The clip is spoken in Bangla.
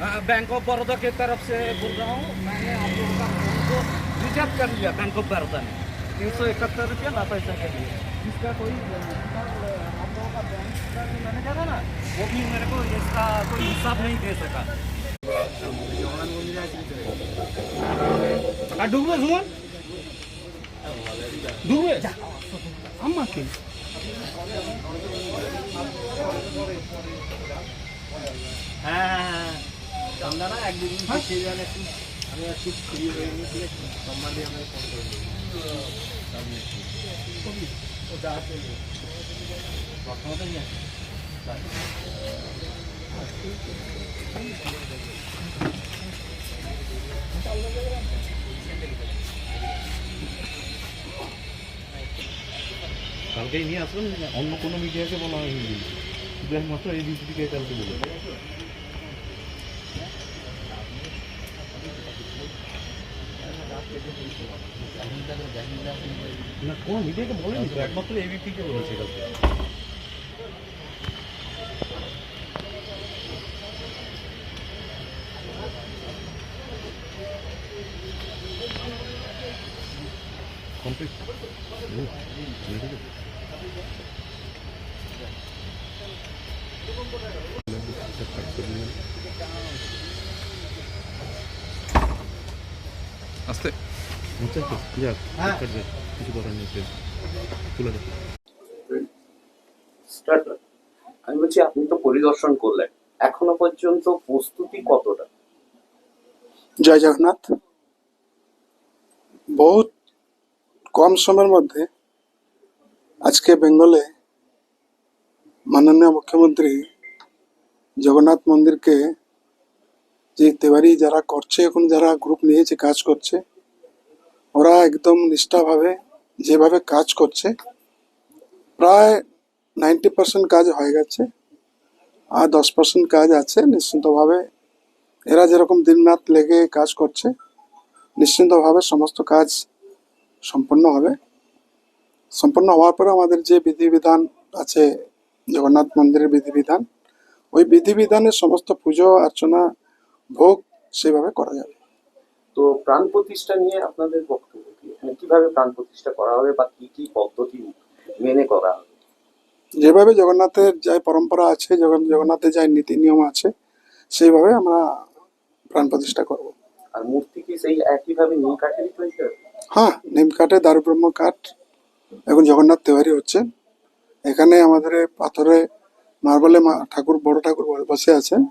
बैंक ऑफ बड़ौदा की तरफ से बोल रहा हूँ। मैंने आप लोगों का फोन को रिजर्व कर लिया बैंक ऑफ बड़ौदा ने 371 रुपया ना पैसा के लिए। इसका कोई आप लोगों का बैंक का जो मैनेजर है ना, वो भी मेरे को इसका कोई हिसाब नहीं दे सका। डूबे सुमन डूबे अम्मा के হ্যাঁ হ্যাঁ হ্যাঁ আমরা না একদিন সেই জায়গায় একটু আমি একটু ফ্রি হয়ে নিই, ঠিক আছে? সোমবার দিয়ে আমাকে ফোন করে দিই। ও যা আছে প্রথমত নিয়ে আসি। কালকেই নিয়ে আসবেন, অন্য কোনো মিডিয়াকে বলা হয়নি, শুধু একমাত্র এই বিজেপিকে কালকে বলে। না কোনো মিডিয়াকে বলেনি তো, একমাত্র এবিপিকে বলেছে কালকে। কমপ্লিট আস্তে কিছু করার নেই, তুলে দেখ। আমি বলছি, আপনি তো পরিদর্শন করলেন, এখনো পর্যন্ত প্রস্তুতি কতটা? জয় জগন্নাথ। বহুত কম সময়ের মধ্যে আজকে বেঙ্গলে মাননীয় মুখ্যমন্ত্রী জগন্নাথ মন্দিরকে যে তেওয়ারি যারা করছে, এখন যারা গ্রুপ নিয়েছে কাজ করছে, ওরা একদম নিষ্ঠাভাবে যেভাবে কাজ করছে, প্রায় 90% কাজ হয়ে গেছে, আর 10% কাজ আছে। নিশ্চিন্তভাবে এরা যেরকম দিনরাত লেগে কাজ করছে, নিশ্চিন্তভাবে সমস্ত কাজ সম্পন্ন হবে। সম্পন্ন হওয়ার পরে আমাদের যে বিধিবিধান আছে জগন্নাথ মন্দিরের বিধিবিধান, ওই বিধিবিধানের সমস্ত পুজো অর্চনা ভোগ সেভাবে করা যাবে। তো প্রাণ প্রতিষ্ঠা নিয়ে আপনাদের বক্তব্য কি? মানে কিভাবে প্রাণ প্রতিষ্ঠা করা হবে বা কি কি পদ্ধতি মেনে করা হবে? যেভাবে জগন্নাথের যা পরম্পরা আছে, জগন্নাথের যা নীতি নিয়ম আছে, সেইভাবে আমরা প্রাণ প্রতিষ্ঠা করব। আর মূর্তি কি সেই একইভাবে নিম কাঠেরই তৈরি হবে? হ্যাঁ, নিম কাঠে, দারুব্রহ্ম কাঠ। এখন জগন্নাথ তেওয়ারি হচ্ছে, এখানে আমাদের পাথরে মার্বেলে ঠাকুর, বড় ঠাকুর বসে আছেন।